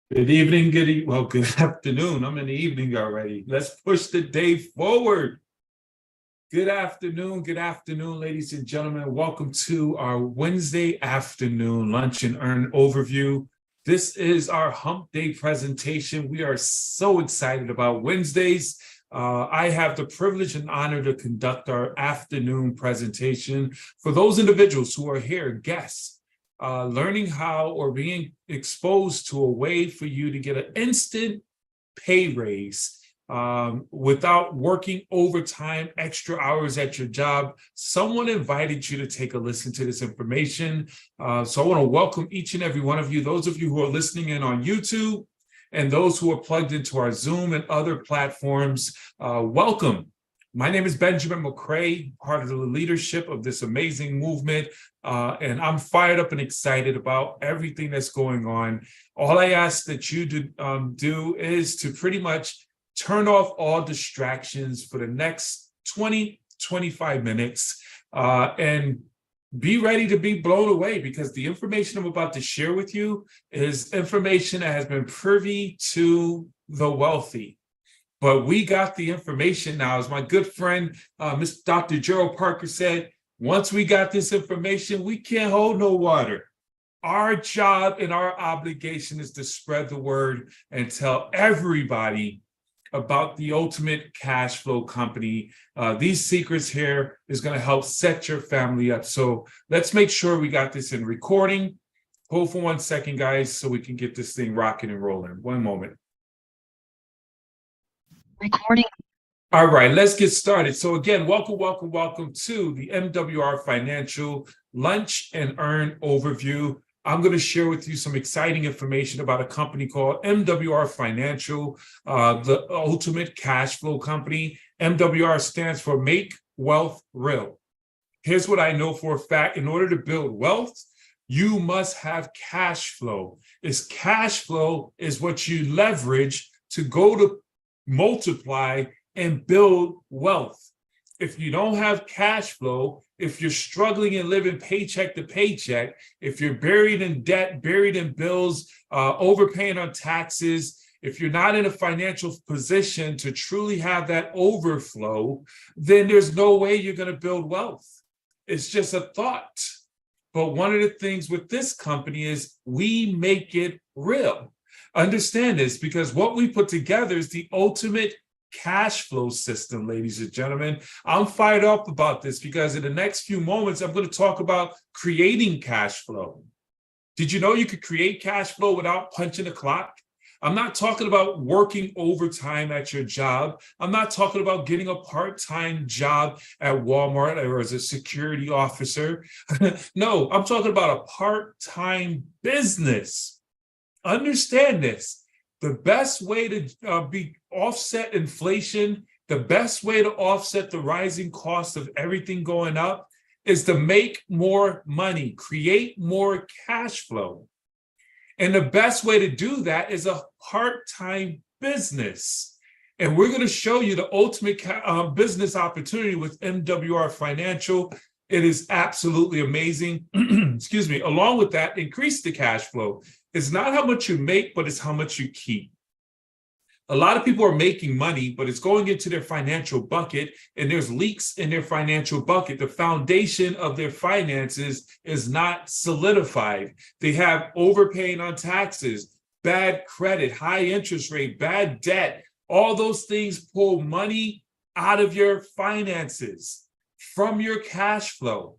Good evening, good afternoon. I'm in the evening already. Let's push the day forward. Good afternoon, ladies and gentlemen. Welcome to our Wednesday afternoon lunch and earn overview. This is our hump day presentation. We are so excited about Wednesdays. I have the privilege and honor to conduct our afternoon presentation for those individuals who are here, guests, learning how or being exposed to a way for you to get an instant pay raise without working overtime, extra hours at your job. Someone invited you to take a listen to this information. So I want to welcome each and every one of you, those of you who are listening in on YouTube and those who are plugged into our Zoom and other platforms. Welcome. My name is Benjamin McCrae, part of the leadership of this amazing movement, and I'm fired up and excited about everything that's going on. All I ask that you do is to pretty much turn off all distractions for the next 20, 25 minutes, and be ready to be blown away, because the information I'm about to share with you is information that has been privy to the wealthy. But we got the information now. As my good friend, Mr. Dr. Gerald Parker said, once we got this information, we can't hold no water. Our job and our obligation is to spread the word and tell everybody about the ultimate cash flow company. These secrets here is going to help set your family up. So let's make sure we got this in recording. Hold for 1 second, guys, so we can get this thing rocking and rolling. One moment. Recording. All right, let's get started. So again, welcome to the MWR Financial Lunch and Earn Overview. I'm going to share with you some exciting information about a company called MWR Financial, the ultimate cash flow company. MWR stands for Make Wealth Real. Here's what I know for a fact. In order to build wealth, you must have cash flow. Cash flow is what you leverage to go to multiply and build wealth. If you don't have cash flow, if you're struggling and living paycheck to paycheck, if you're buried in debt, buried in bills, overpaying on taxes, if you're not in a financial position to truly have that overflow, then there's no way you're going to build wealth. It's just a thought. But one of the things with this company is we make it real. Understand this, because what we put together is the ultimate cash flow system, ladies and gentlemen. I'm fired up about this because in the next few moments, I'm going to talk about creating cash flow. Did you know you could create cash flow without punching a clock? I'm not talking about working overtime at your job. I'm not talking about getting a part-time job at Walmart or as a security officer. No, I'm talking about a part-time business. Understand this. The best way to offset inflation, the best way to offset the rising cost of everything going up is to make more money, create more cash flow. And the best way to do that is a part-time business. And we're going to show you the ultimate business opportunity with MWR Financial. It is absolutely amazing. Excuse me. Along with that, increase the cash flow. It's not how much you make, but it's how much you keep. A lot of people are making money, but it's going into their financial bucket, and there's leaks in their financial bucket. The foundation of their finances is not solidified. They have overpaying on taxes, bad credit, high interest rate, bad debt. All those things pull money out of your finances from your cash flow.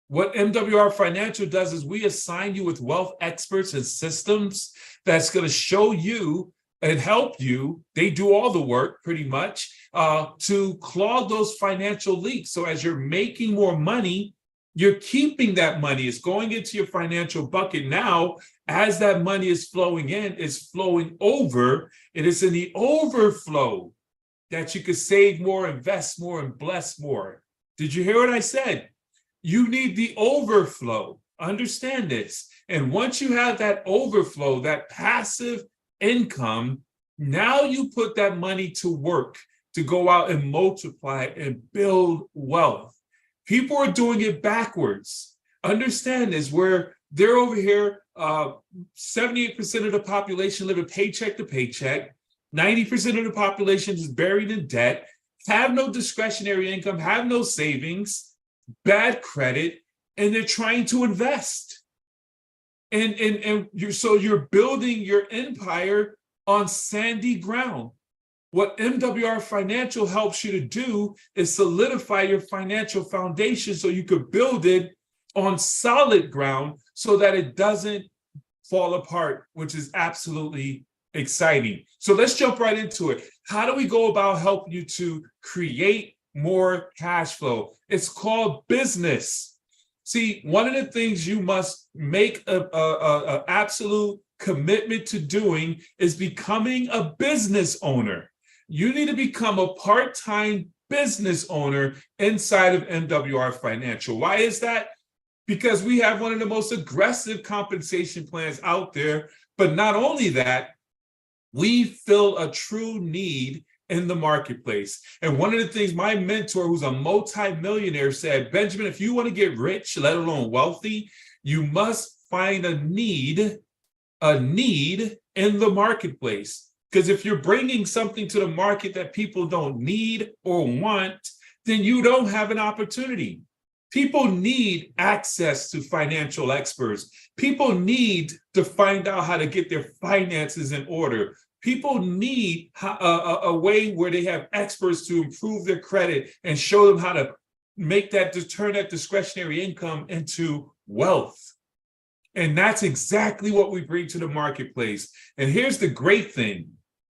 What MWR Financial does is we assign you with wealth experts and systems that's going to show you and help you. They do all the work pretty much to clog those financial leaks. So as you're making more money, you're keeping that money. It's going into your financial bucket now. As that money is flowing in, it's flowing over. It is in the overflow that you could save more, invest more, and bless more. Did you hear what I said? You need the overflow. Understand this. And once you have that overflow, that passive income, now you put that money to work to go out and multiply and build wealth. People are doing it backwards. Understand this, where they're over here 78% of the population living paycheck to paycheck. 90% of the population is buried in debt, have no discretionary income, have no savings, bad credit, and they're trying to invest. And you're building your empire on sandy ground. What MWR Financial helps you to do is solidify your financial foundation so you could build it on solid ground so that it doesn't fall apart, which is absolutely exciting. So let's jump right into it. How do we go about helping you to create more cash flow? It's called business. See, one of the things you must make an absolute commitment to doing is becoming a business owner. You need to become a part-time business owner inside of MWR Financial. Why is that? Because we have one of the most aggressive compensation plans out there. But not only that, we fill a true need in the marketplace. And one of the things my mentor, who's a multi-millionaire, said, Benjamin, if you want to get rich, let alone wealthy, you must find a need in the marketplace. Because if you're bringing something to the market that people don't need or want, then you don't have an opportunity. People need access to financial experts. People need to find out how to get their finances in order. People need a way where they have experts to improve their credit and show them how to turn that discretionary income into wealth. And that's exactly what we bring to the marketplace. And here's the great thing.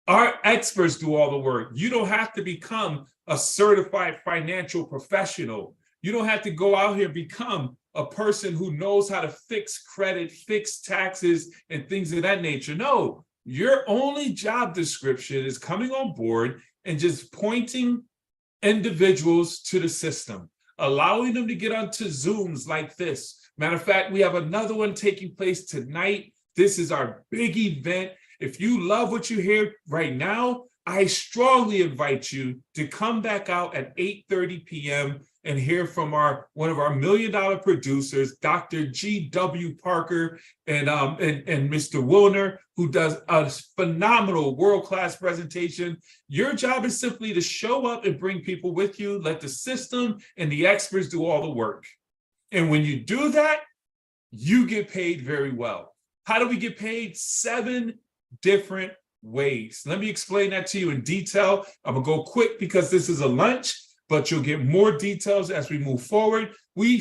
Our experts do all the work. You don't have to become a certified financial professional. You don't have to go out here and become a person who knows how to fix credit, fix taxes, and things of that nature. No, your only job description is coming on board and just pointing individuals to the system, allowing them to get onto Zooms like this. Matter of fact, we have another one taking place tonight. This is our big event. If you love what you hear right now, I strongly invite you to come back out at 8:30 p.m. and hear from one of our $1 million producers, Dr. G.W. Parker and Mr. Wilner, who does a phenomenal world-class presentation. Your job is simply to show up and bring people with you, let the system and the experts do all the work. And when you do that, you get paid very well. How do we get paid? 7 different ways. Let me explain that to you in detail. I'm gonna go quick because this is a lunch, but you'll get more details as we move forward. We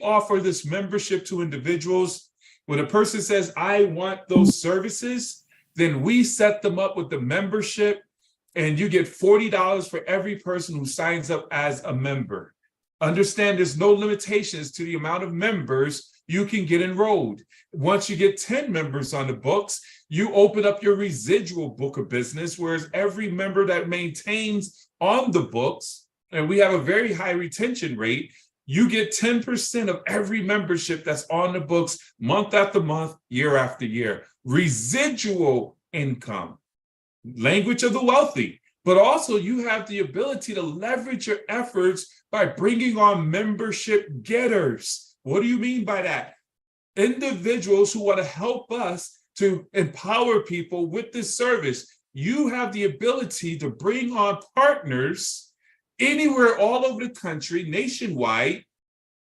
offer this membership to individuals. When a person says, I want those services, then we set them up with the membership, and you get $40 for every person who signs up as a member. Understand there's no limitations to the amount of members you can get enrolled. Once you get 10 members on the books, you open up your residual book of business, whereas every member that maintains on the books, and we have a very high retention rate, you get 10% of every membership that's on the books month after month, year after year. Residual income, language of the wealthy. But also you have the ability to leverage your efforts by bringing on membership getters. What do you mean by that? Individuals who want to help us to empower people with this service. You have the ability to bring on partners anywhere all over the country, nationwide,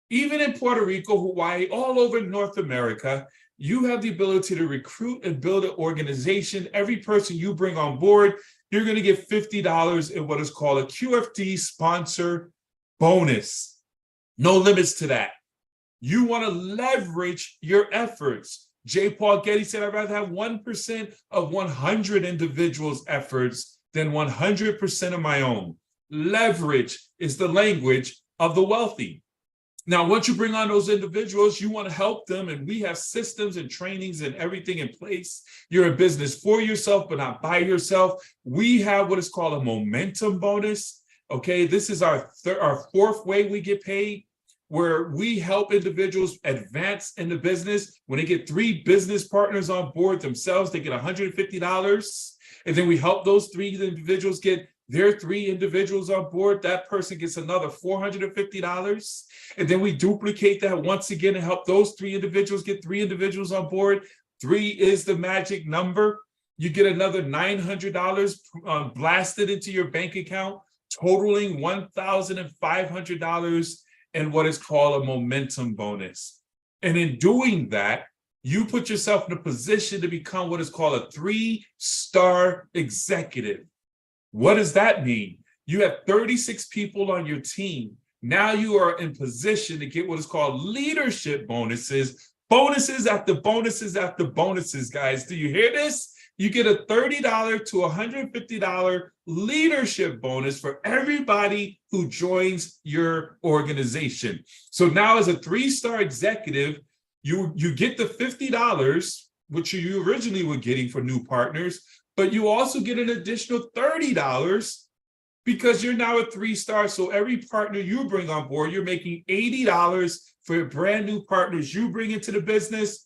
even in Puerto Rico, Hawaii, all over North America. You have the ability to recruit and build an organization. Every person you bring on board, you're going to get $50 in what is called a QFD sponsor bonus. No limits to that. You want to leverage your efforts. J. Paul Getty said, I'd rather have 1% of 100 individuals' efforts than 100% of my own. Leverage is the language of the wealthy. Now, once you bring on those individuals, you want to help them, and we have systems and trainings and everything in place. You're in business for yourself, but not by yourself. We have what is called a momentum bonus. Okay, this is our fourth way we get paid, where we help individuals advance in the business. When they get 3 business partners on board themselves, they get $150. And then we help those 3 individuals get there are 3 individuals on board, that person gets another $450. And then we duplicate that once again and help those 3 individuals get 3 individuals on board. 3 is the magic number. You get another $900 blasted into your bank account, totaling $1,500 in what is called a momentum bonus. And in doing that, you put yourself in a position to become what is called a 3-star executive. What does that mean? You have 36 people on your team. Now you are in position to get what is called leadership bonuses, bonuses after bonuses after bonuses, guys. Do you hear this? You get a $30 to $150 leadership bonus for everybody who joins your organization. So now as a 3-star executive, you get the $50, which you originally were getting for new partners, but you also get an additional $30 because you're now a 3-star. So every partner you bring on board, you're making $80 for brand new partners you bring into the business.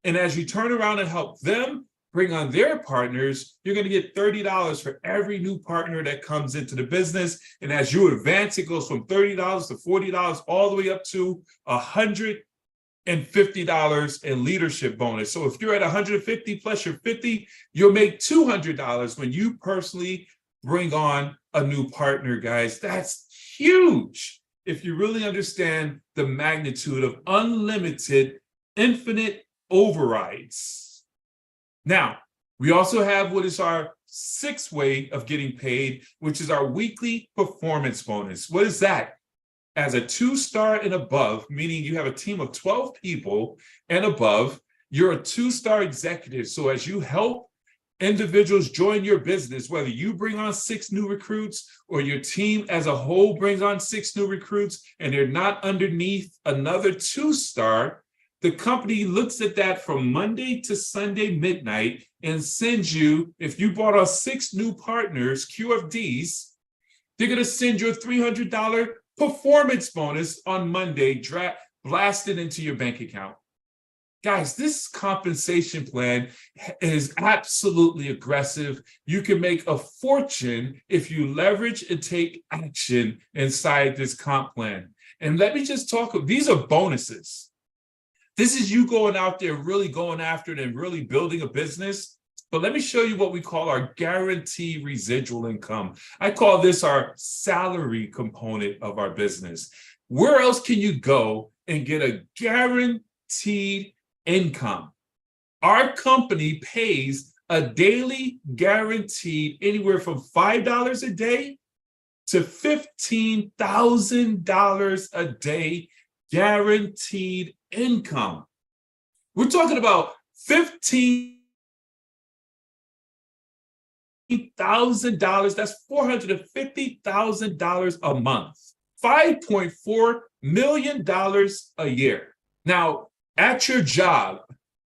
And as you turn around and help them bring on their partners, you're going to get $30 for every new partner that comes into the business. And as you advance, it goes from $30 to $40 all the way up to $150 in leadership bonus. So if you're at 150 plus your 50, you'll make $200 when you personally bring on a new partner, guys. That's huge if you really understand the magnitude of unlimited, infinite overrides. Now, we also have what is our 6th way of getting paid, which is our weekly performance bonus. What is that? As a 2-star and above, meaning you have a team of 12 people and above, you're a 2-star executive. So as you help individuals join your business, whether you bring on 6 new recruits or your team as a whole brings on 6 new recruits and they're not underneath another 2-star, the company looks at that from Monday to Sunday midnight and sends you, if you brought on 6 new partners, QFDs, they're going to send you a $300 performance bonus on Monday, blasted into your bank account. Guys, this compensation plan is absolutely aggressive. You can make a fortune if you leverage and take action inside this comp plan. And let me just talk, these are bonuses. This is you going out there, really going after it and really building a business. But let me show you what we call our guaranteed residual income. I call this our salary component of our business. Where else can you go and get a guaranteed income? Our company pays a daily guaranteed anywhere from $5 a day to $15,000 a day guaranteed income. We're talking about $15,000. That's $450,000 a month. $5.4 million a year. Now, at your job,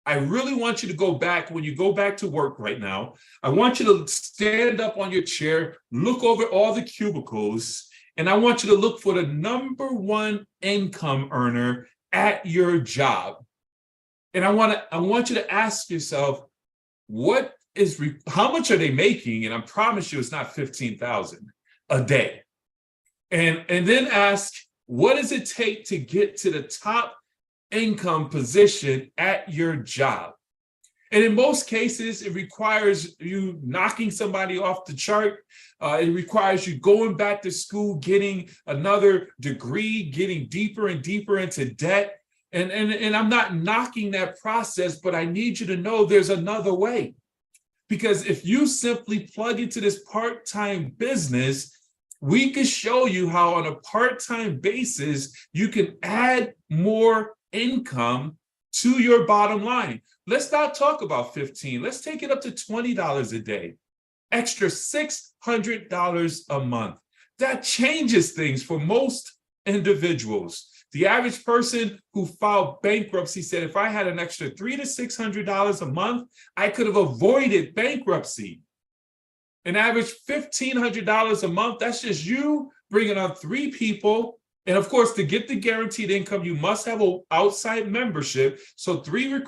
I really want you to go back, when you go back to work right now, I want you to stand up on your chair, look over all the cubicles, and I want you to look for the number 1 income earner at your job. And I want you to ask yourself, how much are they making? And I promise you it's not $15,000 a day. And then ask, what does it take to get to the top income position at your job? And in most cases, it requires you knocking somebody off the chart. It requires you going back to school, getting another degree, getting deeper and deeper into debt. And I'm not knocking that process, but I need you to know there's another way. Because if you simply plug into this part-time business, we can show you how on a part-time basis, you can add more income to your bottom line. Let's not talk about 15. Let's take it up to $20 a day, extra $600 a month. That changes things for most individuals. The average person who filed bankruptcy said, if I had an extra $300 to $600 a month, I could have avoided bankruptcy. An average $1,500 a month, that's just you bringing on 3 people. And of course, to get the guaranteed income, you must have an outside membership. So 3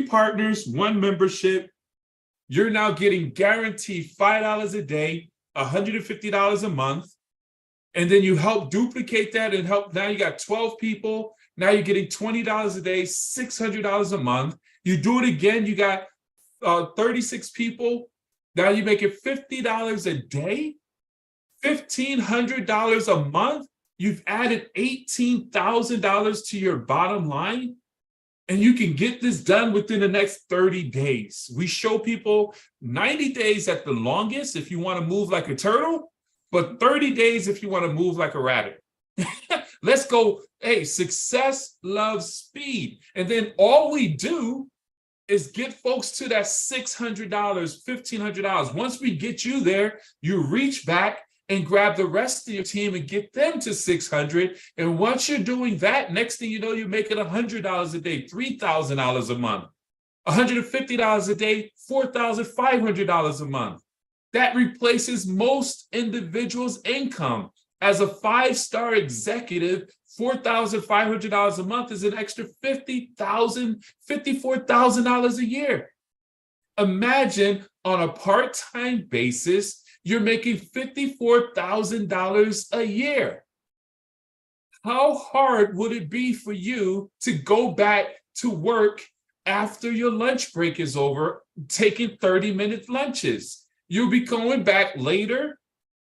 partners, 1 membership. You're now getting guaranteed $5 a day, $150 a month, and then you help duplicate that and help. Now you got 12 people. Now you're getting $20 a day, $600 a month. You do it again, you got 36 people. Now you make it $50 a day, $1,500 a month. You've added $18,000 to your bottom line, and you can get this done within the next 30 days. We show people 90 days at the longest if you want to move like a turtle, but 30 days if you want to move like a rabbit. Let's go. Hey, success loves speed. And then all we do is get folks to that $600, $1,500. Once we get you there, you reach back and grab the rest of your team and get them to 600. And once you're doing that, next thing you know, you're making $100 a day, $3,000 a month, $150 a day, $4,500 a month. That replaces most individuals' income. As a 5-star executive, $4,500 a month is an extra $50,000, $54,000 a year. Imagine on a part-time basis, you're making $54,000 a year. How hard would it be for you to go back to work after your lunch break is over, taking 30-minute lunches? You'll be going back later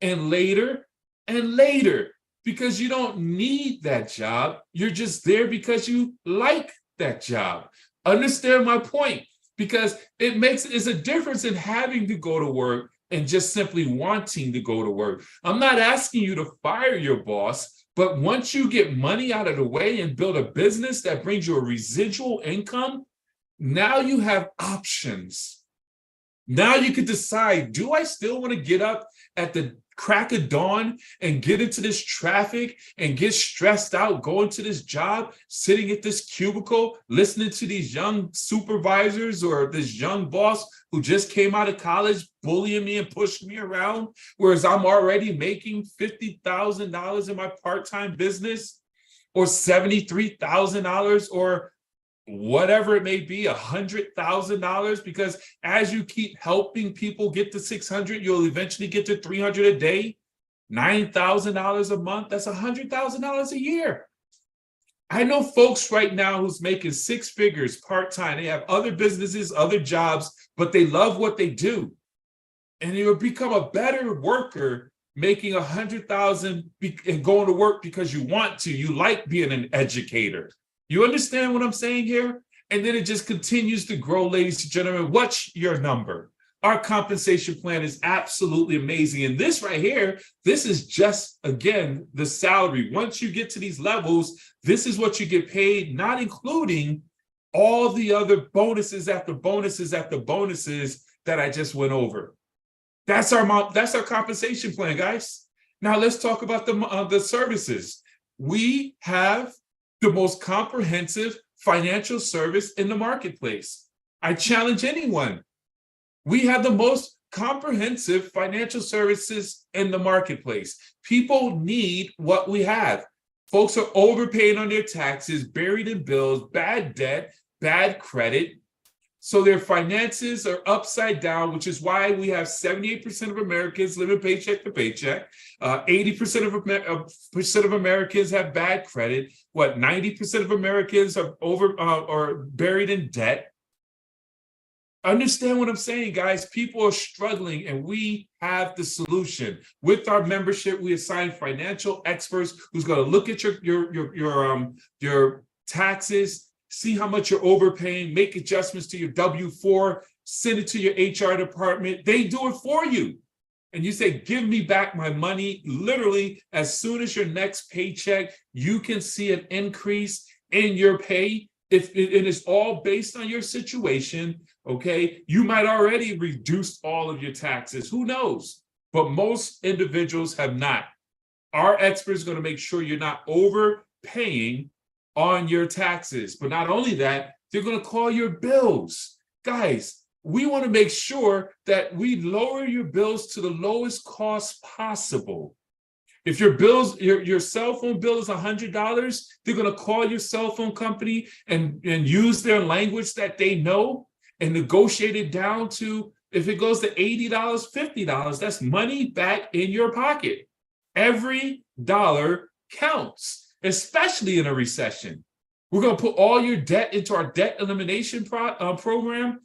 and later and later because you don't need that job. You're just there because you like that job. Understand my point? Because it's a difference in having to go to work and just simply wanting to go to work. I'm not asking you to fire your boss, but once you get money out of the way and build a business that brings you a residual income, now you have options. Now you could decide, do I still want to get up at the crack of dawn and get into this traffic and get stressed out going to this job, sitting at this cubicle, listening to these young supervisors or this young boss who just came out of college bullying me and pushing me around, whereas I'm already making $50,000 in my part-time business, or $73,000, or whatever it may be, $100,000, because as you keep helping people get to 600, you'll eventually get to 300 a day, $9,000 a month. That's $100,000 a year. I know folks right now who's making 6 figures part-time. They have other businesses, other jobs, but they love what they do. And you'll become a better worker making $100,000 and going to work because you want to. You like being an educator. You understand what I'm saying here? And then it just continues to grow, ladies and gentlemen. What's your number? Our compensation plan is absolutely amazing. And this right here, this is just, again, the salary. Once you get to these levels, this is what you get paid, not including all the other bonuses after bonuses after bonuses that I just went over. That's our compensation plan, guys. Now let's talk about the services. We have the most comprehensive financial service in the marketplace. I challenge anyone. We have the most comprehensive financial services in the marketplace. People need what we have. Folks are overpaying on their taxes, buried in bills, bad debt, bad credit. So their finances are upside down, which is why we have 78% of Americans living paycheck to paycheck. 80% of Americans have bad credit. 90% of Americans are buried in debt. Understand what I'm saying, guys. People are struggling, and we have the solution. With our membership, we assign financial experts who's going to look at your taxes, see how much you're overpaying, make adjustments to your W-4, send it to your HR department. They do it for you. And you say, give me back my money. Literally, as soon as your next paycheck, you can see an increase in your pay. If it is all based on your situation, okay, you might already reduce all of your taxes. Who knows? But most individuals have not. Our experts are going to make sure you're not overpaying on your taxes. But not only that, they're going to call your bills. Guys, we want to make sure that we lower your bills to the lowest cost possible. If your cell phone bill is $100, they're going to call your cell phone company and use their language that they know and negotiate it down to If it goes to $80, $50, that's money back in your pocket. Every dollar counts, especially in a recession. We're going to put all your debt into our debt elimination program,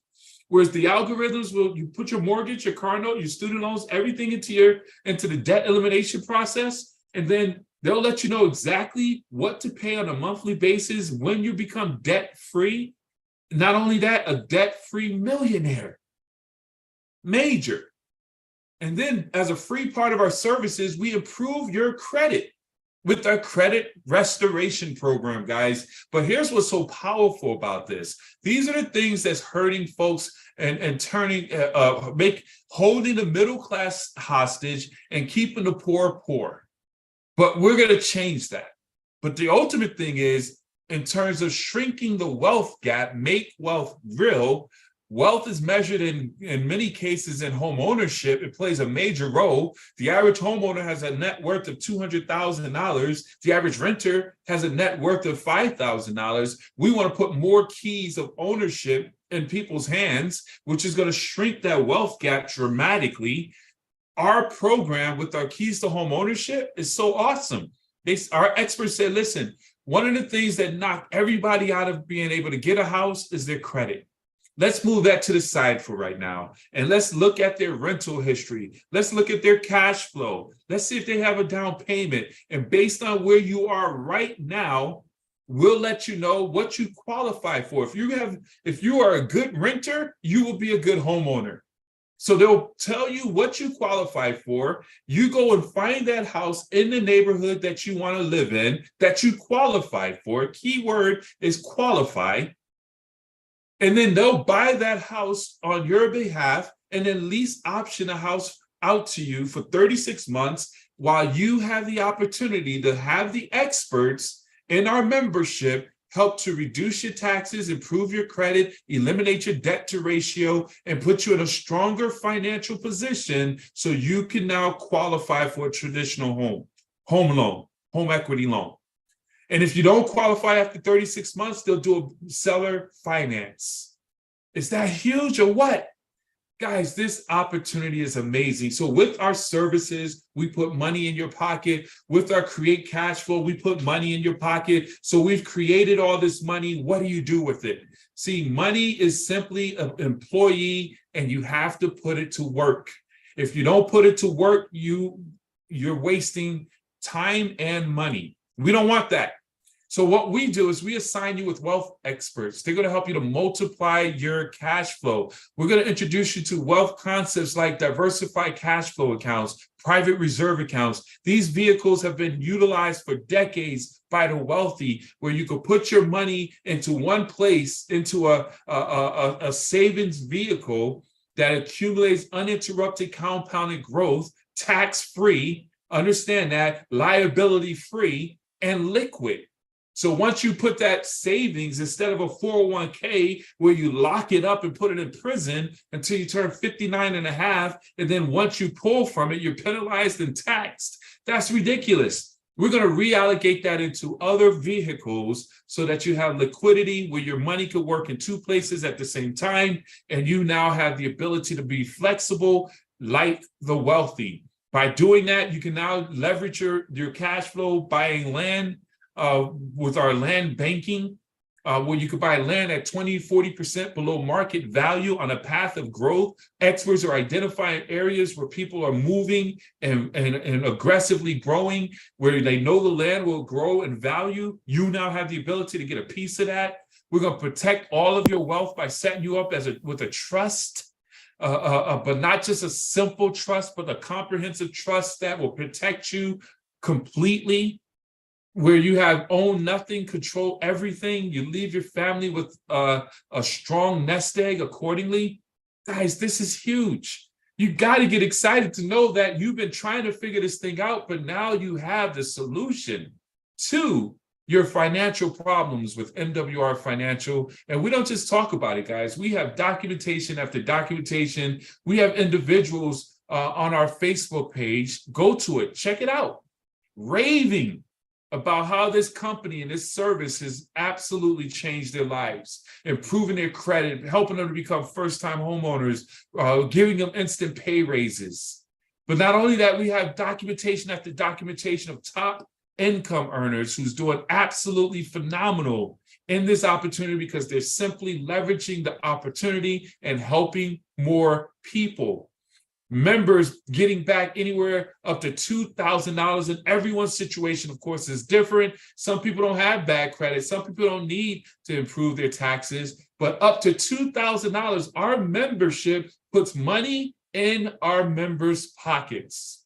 whereas the algorithms will, you put your mortgage, your car note, your student loans, everything into the debt elimination process, and then they'll let you know exactly what to pay on a monthly basis when you become debt-free. Not only that, a debt-free millionaire. Major. And then as a free part of our services, we improve your credit with our credit restoration program, guys. But here's what's so powerful about this. These are the things that's hurting folks and turning, holding the middle class hostage and keeping the poor poor. But we're going to change that. But the ultimate thing is, in terms of shrinking the wealth gap, make wealth real. Wealth is measured in many cases in home ownership. It plays a major role. The average homeowner has a net worth of $200,000. The average renter has a net worth of $5,000. We want to put more keys of ownership in people's hands, which is going to shrink that wealth gap dramatically. Our program with our keys to home ownership is so awesome. Our experts say, listen, one of the things that knock everybody out of being able to get a house is their credit. Let's move that to the side for right now. And let's look at their rental history. Let's look at their cash flow. Let's see if they have a down payment. And based on where you are right now, we'll let you know what you qualify for. If you are a good renter, you will be a good homeowner. So they'll tell you what you qualify for. You go and find that house in the neighborhood that you want to live in, that you qualify for. Key word is qualify. And then they'll buy that house on your behalf and then lease option a house out to you for 36 months while you have the opportunity to have the experts in our membership help to reduce your taxes, improve your credit, eliminate your debt to ratio, and put you in a stronger financial position so you can now qualify for a traditional home loan, home equity loan. And if you don't qualify after 36 months, they'll do a seller finance. Is that huge or what? Guys, this opportunity is amazing. So with our services, we put money in your pocket. With our Create Cash Flow, we put money in your pocket. So we've created all this money. What do you do with it? See, money is simply an employee, and you have to put it to work. If you don't put it to work, you're wasting time and money. We don't want that. So what we do is we assign you with wealth experts. They're going to help you to multiply your cash flow. We're going to introduce you to wealth concepts like diversified cash flow accounts, private reserve accounts. These vehicles have been utilized for decades by the wealthy, where you could put your money into one place, into a savings vehicle that accumulates uninterrupted compounded growth, tax-free, understand that, liability-free, and liquid. So once you put that savings, instead of a 401k where you lock it up and put it in prison until you turn 59 and a half, and then once you pull from it, you're penalized and taxed. That's ridiculous. We're going to reallocate that into other vehicles so that you have liquidity where your money could work in two places at the same time, and you now have the ability to be flexible like the wealthy. By doing that, you can now leverage your cash flow buying land with our land banking, where you could buy land at 20, 40% below market value on a path of growth. Experts are identifying areas where people are moving and aggressively growing, where they know the land will grow in value. You now have the ability to get a piece of that. We're going to protect all of your wealth by setting you up with a trust. But not just a simple trust, but a comprehensive trust that will protect you completely, where you have own nothing, control everything. You leave your family with a strong nest egg accordingly. Guys, this is huge. You got to get excited to know that you've been trying to figure this thing out, but now you have the solution to your financial problems with MWR Financial. And we don't just talk about it, guys. We have documentation after documentation. We have individuals on our Facebook page. Go to it, check it out, raving about how this company and this service has absolutely changed their lives, improving their credit, helping them to become first-time homeowners, giving them instant pay raises. But not only that, we have documentation after documentation of top income earners who's doing absolutely phenomenal in this opportunity because they're simply leveraging the opportunity and helping more people. Members getting back anywhere up to $2,000, and everyone's situation, of course, is different. Some people don't have bad credit. Some people don't need to improve their taxes, but up to $2,000, our membership puts money in our members' pockets.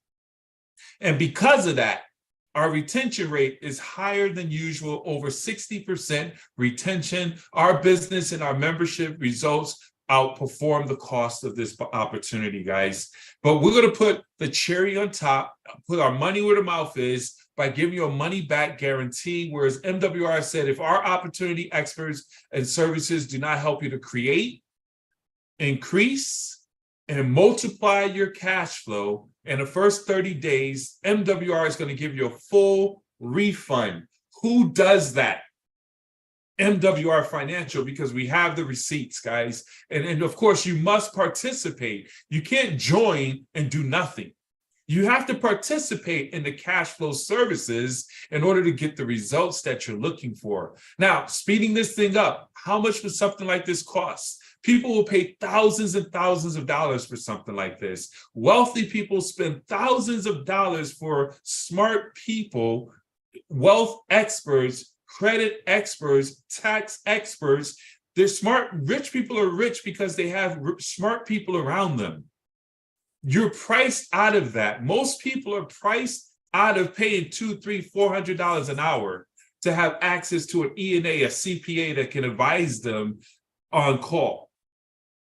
And because of that, our retention rate is higher than usual, over 60% retention. Our business and our membership results outperform the cost of this opportunity, guys. But we're going to put the cherry on top, put our money where the mouth is by giving you a money back guarantee. Whereas MWR said, if our opportunity experts and services do not help you to create, increase, and multiply your cash flow in the first 30 days, MWR is going to give you a full refund. Who does that? MWR Financial, because we have the receipts, guys. And of course, you must participate. You can't join and do nothing. You have to participate in the cash flow services in order to get the results that you're looking for. Now, speeding this thing up, how much would something like this cost? People will pay thousands and thousands of dollars for something like this. Wealthy people spend thousands of dollars for smart people, wealth experts, credit experts, tax experts. They're smart. Rich people are rich because they have smart people around them. You're priced out of that. Most people are priced out of paying $200, $300, $400 an hour to have access to an E&A, a CPA that can advise them on call.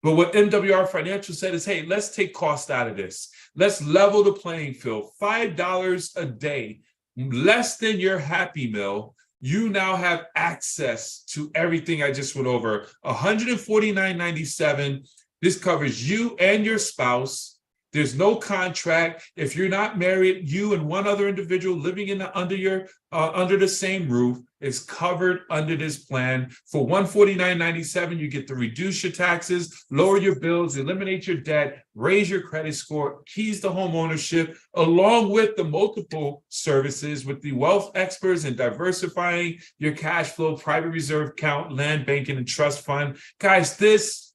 But what MWR Financial said is, hey, let's take cost out of this. Let's level the playing field. $5 a day, less than your Happy Meal. You now have access to everything I just went over. $149.97. This covers you and your spouse. There's no contract. If you're not married, you and one other individual living in under the same roof is covered under this plan. For $149.97, you get to reduce your taxes, lower your bills, eliminate your debt, raise your credit score, keys to home ownership, along with the multiple services with the wealth experts and diversifying your cash flow, private reserve account, land banking, and trust fund. Guys, this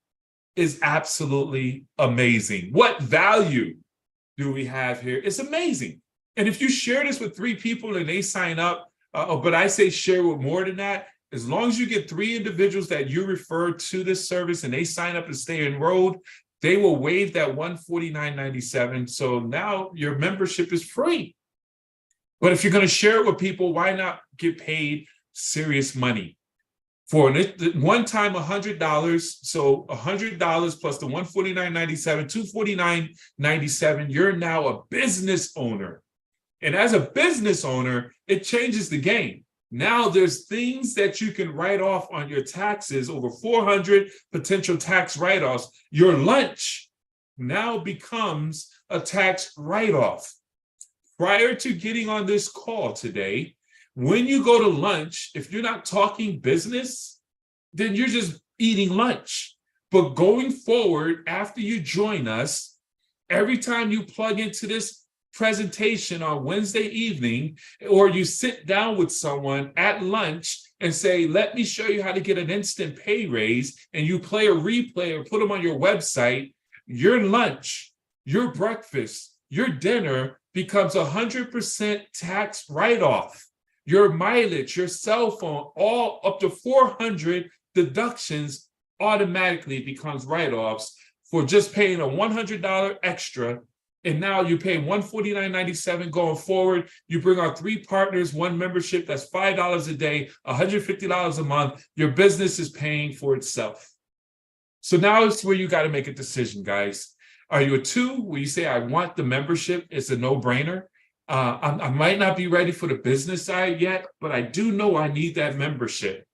is absolutely amazing. What value do we have here? It's amazing. And if you share this with 3 people and they sign up, but I say share with more than that, as long as you get 3 individuals that you refer to this service and they sign up and stay enrolled, they will waive that $149.97. So now your membership is free. But if you're going to share it with people, why not get paid serious money? For one time $100, so $100 plus the $149.97, $249.97, you're now a business owner. And as a business owner, it changes the game. Now there's things that you can write off on your taxes, over 400 potential tax write-offs. Your lunch now becomes a tax write-off. Prior to getting on this call today, when you go to lunch, if you're not talking business, then you're just eating lunch. But going forward, after you join us, every time you plug into this presentation on Wednesday evening, or you sit down with someone at lunch and say, let me show you how to get an instant pay raise, and you play a replay or put them on your website, your lunch, your breakfast, your dinner becomes 100% tax write-off. Your mileage, your cell phone, all up to 400 deductions automatically becomes write-offs for just paying a $100 extra. And now you pay $149.97 going forward. You bring on 3 partners, 1 membership, that's $5 a day, $150 a month. Your business is paying for itself. So now it's where you got to make a decision, guys. Are you a 2 where you say, I want the membership? It's a no-brainer. I might not be ready for the business side yet, but I do know I need that membership.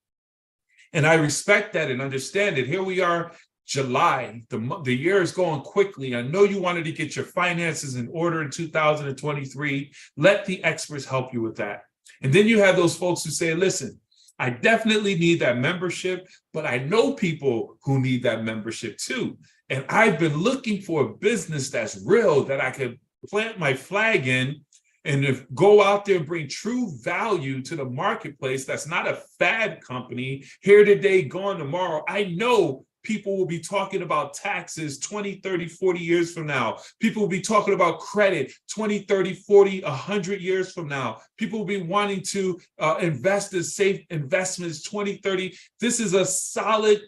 And I respect that and understand it. Here we are, July. The year is going quickly. I know you wanted to get your finances in order in 2023. Let the experts help you with that. And then you have those folks who say, listen, I definitely need that membership, but I know people who need that membership too. And I've been looking for a business that's real, that I could plant my flag in and if go out there and bring true value to the marketplace. That's not a fad company, here today, gone tomorrow. I know people will be talking about taxes 20, 30, 40 years from now. People will be talking about credit 20, 30, 40, 100 years from now. People will be wanting to invest in safe investments 20, 30. This is a solid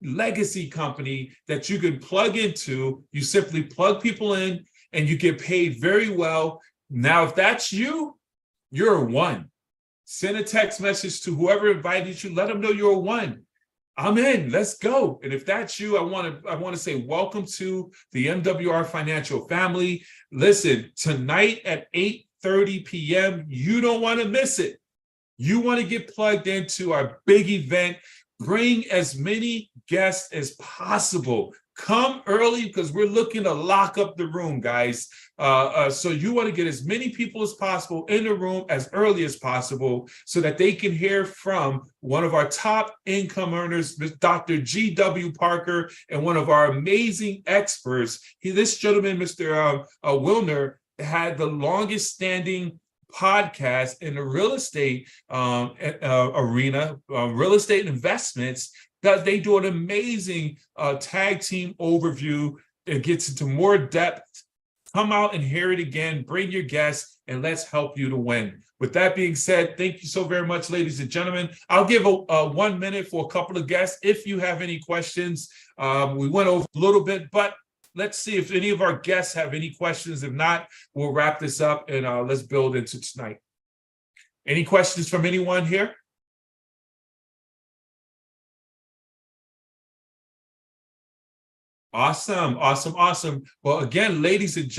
legacy company that you can plug into. You simply plug people in and you get paid very well. Now, if that's you, you're a one. Send a text message to whoever invited you. Let them know you're a one. I'm in. Let's go. And if that's you, I want to say welcome to the MWR Financial family. Listen, tonight at 8:30 p.m., you don't want to miss it. You want to get plugged into our big event. Bring as many guests as possible. Come early because we're looking to lock up the room, guys. So you want to get as many people as possible in the room as early as possible so that they can hear from one of our top income earners, Dr. G.W. Parker, and one of our amazing experts. This gentleman, Mr. Wilner, had the longest standing podcast in the real estate arena, real estate investments. That they do an amazing tag team overview. It gets into more depth. Come out and hear it again. Bring your guests, and let's help you to win. With that being said, thank you so very much, ladies and gentlemen. I'll give a 1 minute for a couple of guests if you have any questions. We went over a little bit, but let's see if any of our guests have any questions. If not, we'll wrap this up and let's build into tonight. Any questions from anyone here? Awesome, awesome, awesome. Well, again, ladies and gentlemen,